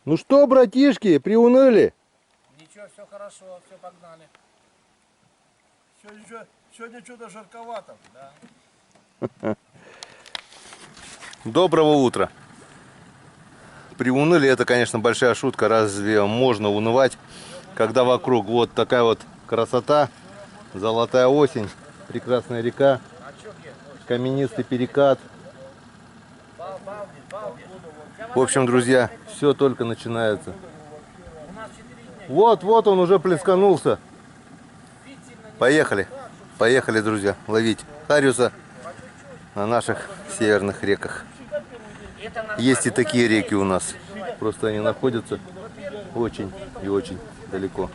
Ну что, братишки, приуныли? Ничего, все хорошо, все погнали. Сегодня что-то жарковато. Да. Доброго утра. Приуныли, это, конечно, большая шутка. Разве можно унывать, когда вокруг вот такая вот красота, золотая осень, прекрасная река, каменистый перекат. В общем, друзья, все только начинается. Вот он уже плесканулся. Поехали, поехали, друзья, ловить хариуса на наших северных реках. Есть и такие реки у нас, просто они находятся очень и очень далеко.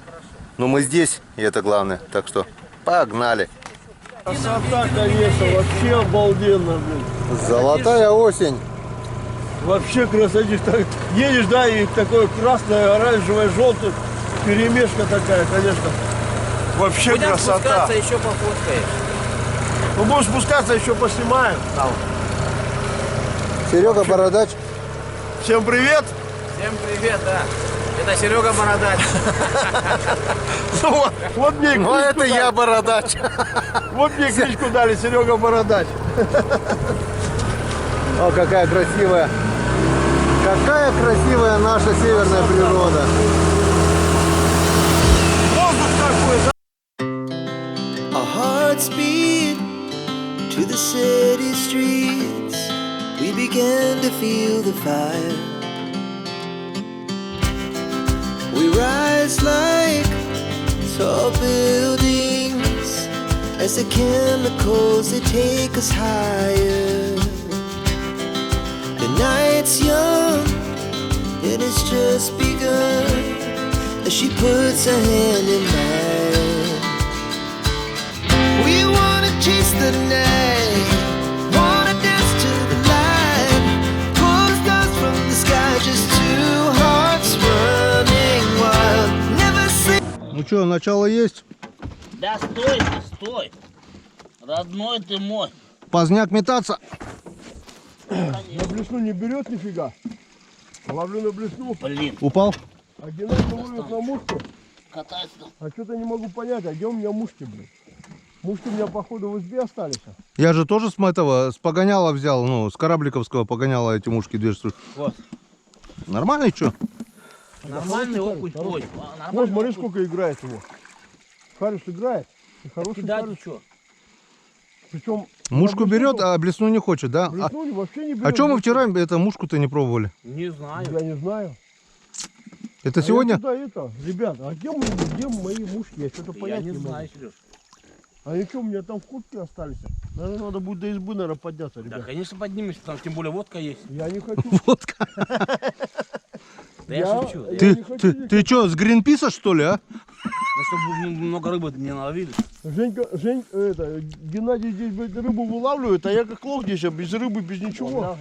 Но мы здесь, и это главное, так что погнали. Красота, конечно, вообще обалденно, блин. Золотая осень. Вообще красотища. Так, едешь, да, и такое красное, оранжевое, желтое, перемешка такая, конечно. Вообще Будем красота. спускаться, еще пофоткаешь. Мы будем спускаться, еще поснимаем. Серега Бородач. Всем привет. Всем привет, да. Это Серега Бородач. Вот мне Ну это я Бородач. Вот мне кличку дали, Серега Бородач. О, какая красивая наша северная природа. Воздух такой, да? Our hearts beat to the city streets. We began to feel the fire. We rise like tall buildings as the chemicals, they take us higher. The night's young and it's just begun as she puts her hand in mine. We wanna chase the night, wanna dance to the light, pull the stars from the sky, just two hearts running wild. Never say. Ну что, начало есть? Да стой ты, стой. Родной ты мой. Поздняк метаться. На блесну не берет нифига. Ловлю на блесну. Блин, Упал? А Геннадий ловит на мушку. катается. А что-то не могу понять, а где у меня мушки, блин? Мушки у меня, походу, в избе остались. Я же тоже с погоняла взял, ну, с корабликовского погоняла эти мушки 2 штуки. Вот. Нормально, что? Нормальный окунь. Ой, Вот, нормальный смотри, окунь. сколько играет его. Хариус играет. И хороший Да, хариус. ты что? Причем Мушку берет, а блесну не хочет, да? блесну вообще не берет. А что мы вчера это мушку-то не пробовали? Не знаю. Я не знаю. Это А сегодня? я туда это, ребят, а где мои мушки? Я что-то Я понять не не могу. знаю, Сереж. А они что, у меня там в куртке остались? Наверное, надо будет до избы, наверное, подняться, Да, ребят. конечно, поднимешься, там тем более водка есть. Я не хочу. Водка. Да я шучу. я Ты, не хочу ты, ты что, с Гринписа, что ли, а? Ну, чтобы много рыбы не наловили. Геннадий здесь блядь, рыбу вылавливает, а я как лох здесь, без рыбы, без ничего.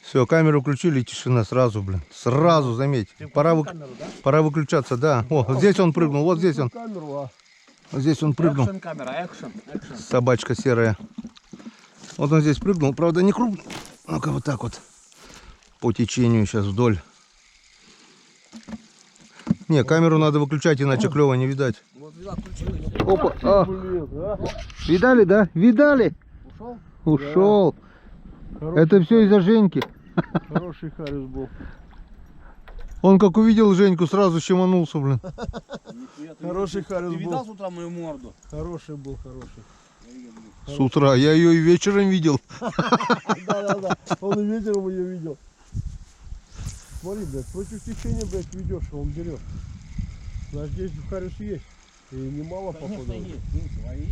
Все, камеру включили, тишина сразу, блин. Сразу, заметь. Пора выключаться, да. О, вот здесь он прыгнул, вот здесь он. Камеру, а. Вот здесь он прыгнул. Экшен камера, экшен. Собачка серая. Вот он здесь прыгнул, правда не крупный. Ну-ка вот так вот. По течению сейчас вдоль. Не, камеру надо выключать, иначе клёва не видать. Вот взяла, включила. и всё. Опа, а, Блин, а? видали, да? Видали? Ушел? Ушел. Хороший, Это все из-за Женьки. хороший хариус был. Он как увидел Женьку, сразу щеманулся, блин. Хороший хариус Ты видал был. с утра мою морду? Хороший был, хороший. С утра. Я ее и вечером видел. Да. Он и вечером ее видел. Смотри, блядь, против течения, блядь, ведешь, он берет. Значит, здесь хариус есть. И немало, походу. Конечно, есть. Ну, свои.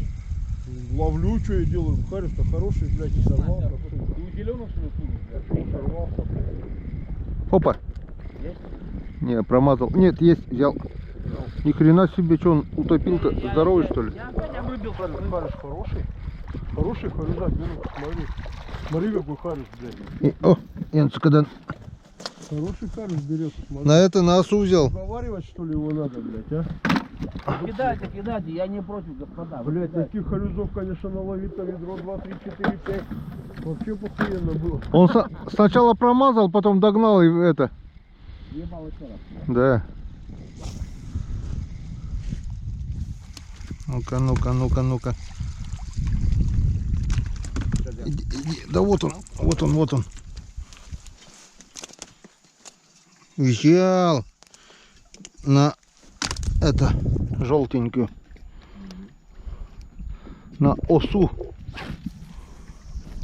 Ловлю, что я делаю. Хариус-то хороший, блядь, и сорвал. Ты у зеленых, что ли, плывешь, блядь? Сорвался. Опа. Не, промазал. Нет, есть, взял. Ни хрена себе, что он утопил-то? Здоровый, что ли? Я опять обрубил. Хариус хороший. Хороший хариус, да, смотри. Смотри, какой хариус, блядь. О, Янца, когда Хороший хариус берет, смотри. на это на осу взял. Заваривать, что ли, его надо, блядь, а? Кидайте, кидайте, я не против, господа. Вы Блять, кидайте. таких хорюзов, конечно, наловить на ведро 2, 3, 4, 5. Вообще похуенно было. Он сначала промазал, потом догнал и это. Ебал еще раз. Да. Ну-ка, ну-ка, ну-ка, ну-ка. Иди. Да вот он, вот он, вот он. Взял на это желтенькую. На осу.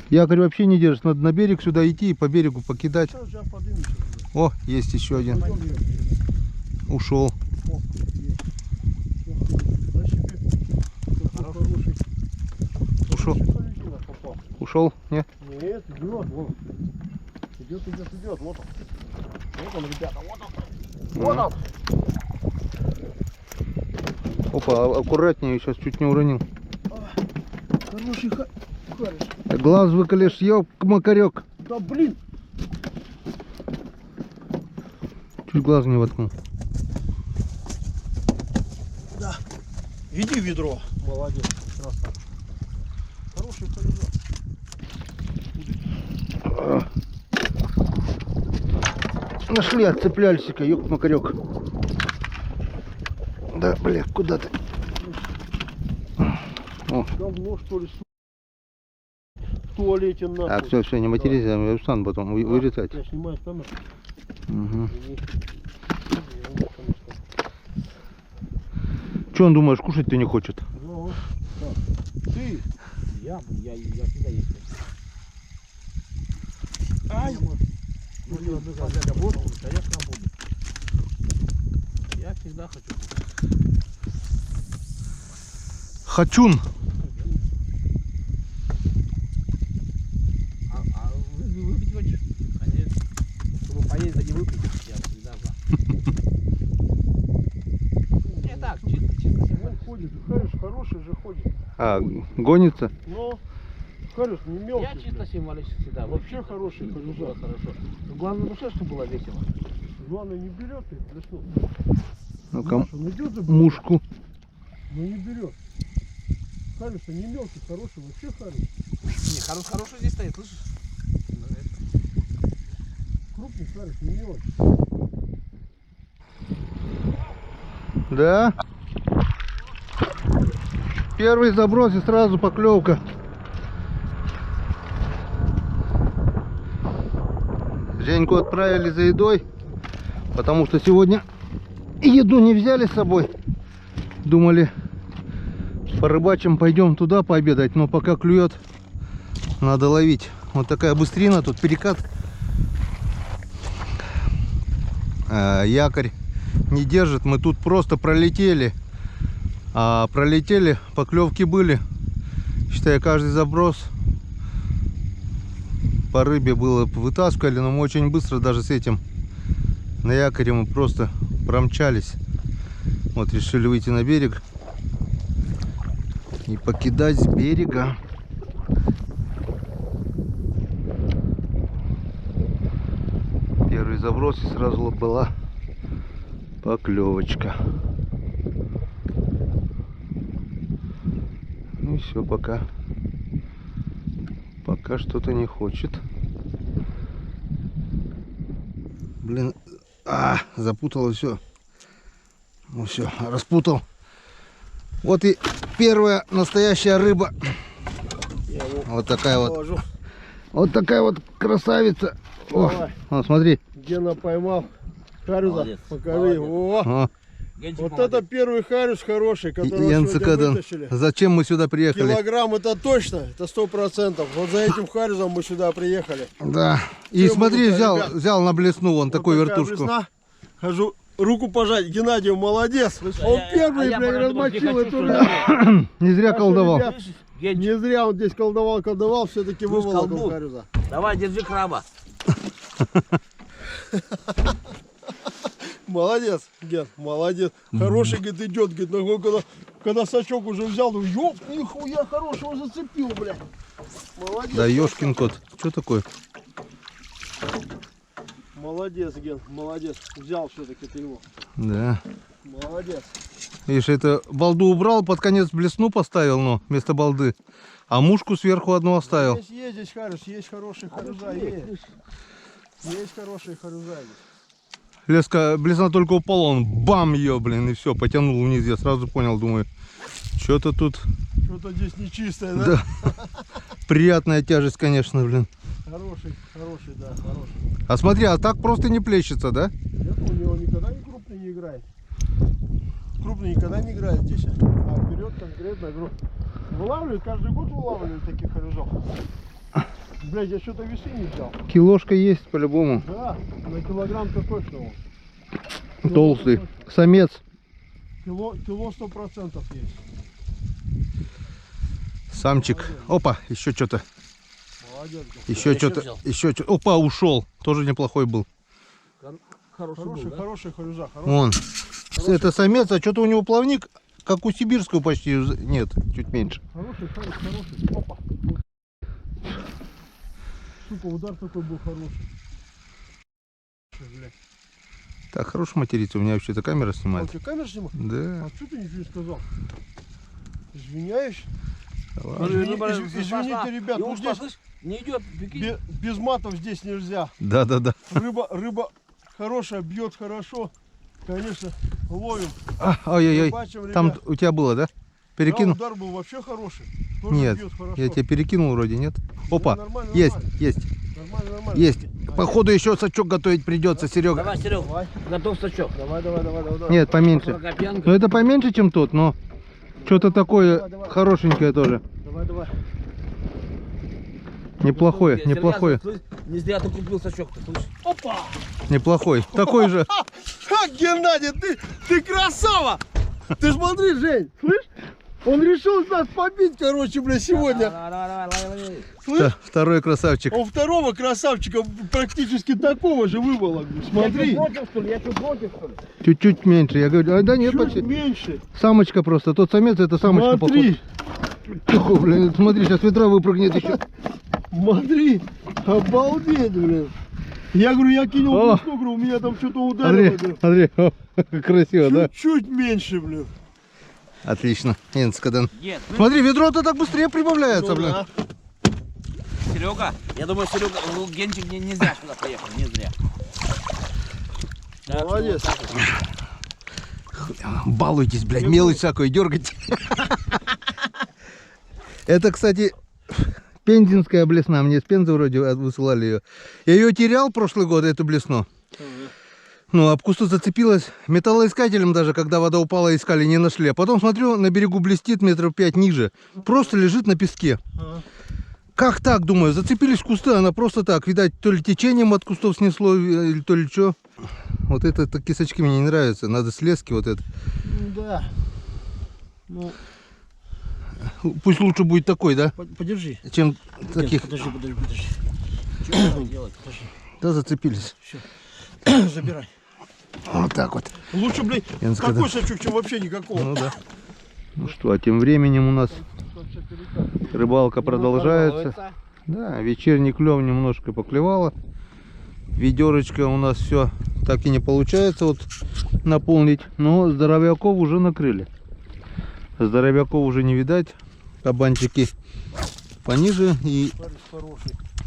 Якорь вообще не держит. Надо на берег сюда идти и по берегу покидать. Сейчас поднимемся. О, есть еще один. Ушел. Ушел. Ушел? Нет? Нет, идет, вон. Идет, идет, идет. Вот он. Вот он, ребята, вот он. Вот он. Опа, аккуратнее, сейчас чуть не уронил. Хороший хариш. Глаз выколешь, ёб макарек. Да блин. Чуть глаз не воткнул. Да. Иди в ведро. Молодец. Красавчик. Хороший хариш. Нашли, отцепляльсика, ёб макарек. Да, бля, куда ты? О. Говно, что ли, в туалете нахуй. Так, все, не матерись, я встану потом вырезать. Я снимаю камеру. Угу. Че он, думаешь, кушать ты не хочет? Ну, так. Ты. Я всегда есть. Ай. Я всегда хочу. Хачун. А выпить хочешь? Конечно. Чтобы поесть, да не выпить, я всегда за. Не так, чисто символически. Ходит, хариш хороший же ходит. А, гонится? Но хариш не мелкий. Я чисто блядь. символически, да. Вообще хороший было харюза. хорошо. Но главное, душе, чтобы было весело. Главное, не берет и плеснул. Ну-ка, Маша, он идет за мушку. но не берет. Хариш не мелкий, хороший, вообще хариш. Не, хороший здесь стоит, слышишь? Крупный хариш, не мелкий. Да. Первый заброс и сразу поклевка. Женьку отправили за едой, потому что сегодня еду не взяли с собой. Думали, порыбачим, пойдем туда пообедать, но пока клюет, надо ловить. Вот такая быстрина, тут перекат. Якорь не держит, мы тут просто пролетели. А пролетели, поклевки были. Считай, каждый заброс по рыбе было вытаскивали, но мы очень быстро даже с этим на якоре мы просто промчались. Вот решили выйти на берег и покидать с берега. Первый заброс и сразу была поклевочка. Ну и все, пока что-то не хочет. Блин, запутало все. Ну все, распутал. Вот и первая настоящая рыба. Вот такая вот. Положу. Вот такая вот красавица. О, вот смотри. Гена поймал харюза. Молодец. Покажи. Молодец. О, О, Генчик вот молодец. это первый харюз хороший, которого Янцы сегодня Кадан. вытащили. Зачем мы сюда приехали? Килограмм это точно, это 100%. Вот за этим харюзом мы сюда приехали. Да. И Чем смотри, могут, взял, ребят? взял на блесну вон такую Вот такая вертушку. весна. Хожу, руку пожать. Геннадий молодец. Он первый, я блядь, пока думал, не размочил хочу, эту что рыбу. Не зря Так что, колдовал. ребят, Генчик, Не зря он здесь колдовал, все-таки Ну, выволокал колдун. харюза. давай, держи краба. Молодец, Ген, молодец. Хороший, говорит, идет, говорит, ногой, когда сачок уже взял, ну, ёп, нихуя хорошего зацепил, блядь. Молодец. Да ёшкин кот. Что такое? Молодец, Ген, молодец. Взял все-таки ты его. Да. Молодец. Видишь, это балду убрал, под конец блесну поставил, но вместо балды. А мушку сверху одну оставил. Есть здесь харюс, есть хорошие харюза, есть. Есть хорошие харюза здесь. Леска, блесна только упала, он бам ее, блин, и все, потянул вниз. Я сразу понял, думаю, что-то тут... Что-то здесь нечистое, да? Да. Приятная тяжесть, конечно, блин. Хороший, да, хороший. А смотри, а так просто не плещется, да? Нет, у него никогда не крупный не играет. Крупный никогда не играет здесь. А вперед конкретно игру. Вылавливают, каждый год вылавливают таких харюзов. Блядь, я что-то весы не взял. Килошка есть по-любому. Да, на килограмм-то точно он. Толстый. Самец. Кило 100% есть. Самчик. Опа, еще что-то. Молодец. Еще что-то. Еще что-то. Опа, ушел. Тоже неплохой был. Хороший харюза. Вон. Это самец, а что-то у него плавник, как у сибирского почти. Нет, чуть меньше. Хороший. Опа. Сука, удар такой был хороший. Блядь. Так, хорошо материться, у меня вообще-то камера А у снимает. тебя камера снимает? Да. А что ты ничего не сказал? Извиняюсь. Ладно. Извините, ребят, ну здесь не идет, без матов здесь нельзя. Да. Рыба хорошая, бьет хорошо. Конечно, ловим. Ой-ой-ой. Бачим, Там ребят. у тебя было, да? Перекинул? Да, удар был вообще хороший. Тоже Нет, бьет хорошо. я тебя перекинул вроде, нет? Опа, нормально, есть, нормально. есть, Нормально. есть. Походу еще сачок готовить придется, Серега. Давай, Серег, готов сачок. Давай. Нет, поменьше. Ну это поменьше, чем тот, но что-то такое хорошенькое тоже. Давай. Неплохое. Не зря ты купил сачок, ты слышишь? Опа! Неплохой. Такой же. Ха, Геннадий, ты красава! Ты смотри, Жень, слышь? Он решил нас побить, короче, бля, сегодня. Давай. Слышь? Второй красавчик. Он второго красавчика практически такого же выволок. Смотри. Я что, против, что ли? Чуть-чуть меньше. Я говорю, да нет, Чуть почти. меньше. Самочка просто. Тот самец, это самочка, Смотри. походу. Тихо, блин, смотри, сейчас ветра выпрыгнет еще. Смотри. Обалдеть, блин. Я говорю, я кинул О. блесну, говорю, у меня там что-то ударило. Смотри, о, красиво, да? Чуть меньше, блин. Отлично. Энскаден. Нет, Смотри, ведро-то так быстрее прибавляется, блин. Серега, я думаю, Серега, Генчик не зря сюда приехал, не зря. Так, Молодец. что вот так вот. Балуйтесь, блядь, мелочь всякую дергайте. Это, кстати, пензенская блесна. Мне с Пензы вроде высылали ее. Я ее терял прошлый год, эту блесну. Ну, об кусту зацепилась. Металлоискателем даже, когда вода упала, искали, не нашли. А потом смотрю, на берегу блестит метров 5 ниже. Просто лежит на песке. Как так, думаю, зацепились в кусты, она просто так, видать, то ли течением от кустов снесло, или то ли что. Вот это кисочки мне не нравятся, надо слезки вот это. Да. Ну, Пусть лучше будет такой, да, подержи. чем таких. Подожди. Что нужно делать? Подожди. Да, зацепились. Забирай. Вот так вот. Лучше, блядь, Энскаден. такой сачок, чем вообще никакого. Ну да. Ну что, а тем временем у нас рыбалка продолжается. Да, вечерний клев немножко поклевало. Ведерочка у нас все так и не получается вот наполнить. Но здоровяков уже накрыли. Здоровяков уже не видать. Кабанчики пониже. И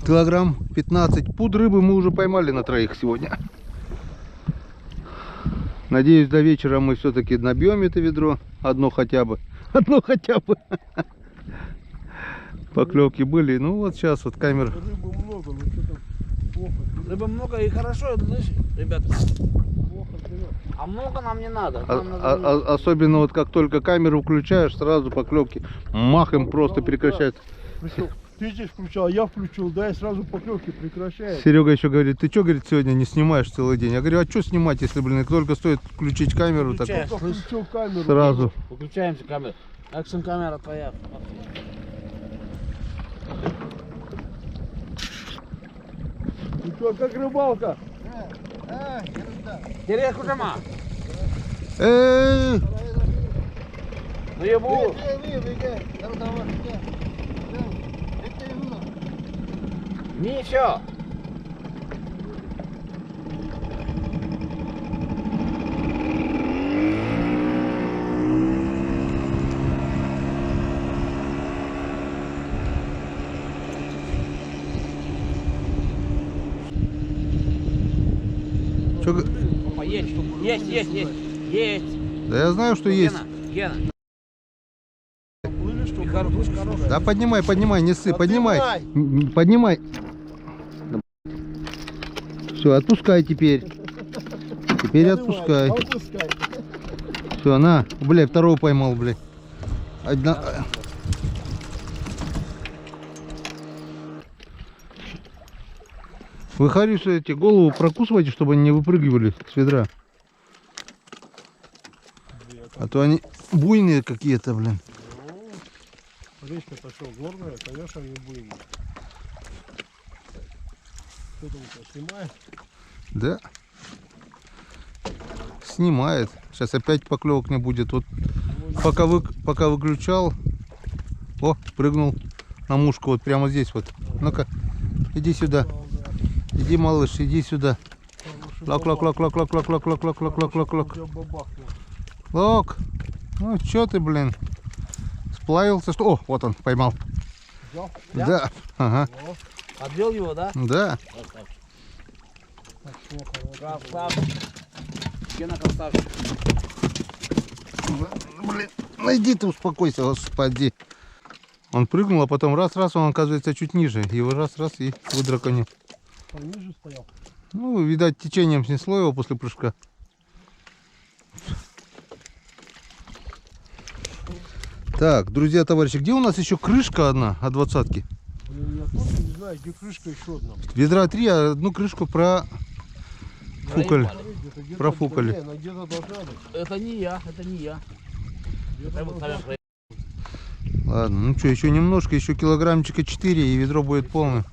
килограмм 15 пуд рыбы мы уже поймали на троих сегодня. Надеюсь, до вечера мы все-таки набьем это ведро. Одно хотя бы. Поклевки были. Ну вот сейчас вот камера. Рыбы много, но что-то плохо. Рыбы много и хорошо, знаешь, ребята. Плохо берет. А много нам не надо. Нам надо Особенно вот как только камеру включаешь, сразу поклевки махом просто прекращаются. Причем ты здесь включал, я включил, да, и сразу поклевки прекращается. Серега еще говорит, ты что, говорит, сегодня не снимаешь целый день? Я говорю, а что снимать, если, блин, только стоит включить камеру, так Включаешь. Только включил камеру. сразу. Выключаемся камеру. Экшн камера твоя. Ну что, как рыбалка? Деревку жама. Эй, Ну ебу. Ничего. Чё г- Опа, есть, штука. Есть. Да я знаю, что есть. Гена. Плыли, что И хороший. Да поднимай, не ссы, поднимай. Поднимай. Поднимай. Все, отпускай теперь. Теперь отпускай. Отпускай. Все, на. Бля, второго поймал, бля. Одна... Вы, Хариуса, эти голову прокусывайте, чтобы они не выпрыгивали с ведра. А то они буйные какие-то, блин. Речка-то что, горная, конечно, не буйная. Что там у тебя снимает? Да. Снимает. Сейчас опять поклевок не будет. Вот пока выключал. О, прыгнул на мушку вот прямо здесь вот. Ну-ка, иди сюда. Иди, малыш, иди сюда. Лок. Лок. Ну чё ты, блин? Сплавился, что? О, вот он, поймал. Взял? Да. Ага. Отвел его, да? Да. Красавчик. Гена красавчик. Блин, найди ты, успокойся, господи. Он прыгнул, а потом раз, он оказывается чуть ниже. Его раз и выдраконил. Пониже стоял. Ну, видать, течением снесло его после прыжка. Так, друзья, товарищи, где у нас еще крышка одна от 20-ки? Блин, я тоже не знаю, где крышка еще одна. Ведра 3, а одну крышку профукали. Где-то, Профукали. не, она где-то должна быть. Это не я. Где-то должна быть. Ладно, ну что, еще немножко, еще килограммчика 4 и ведро будет полное.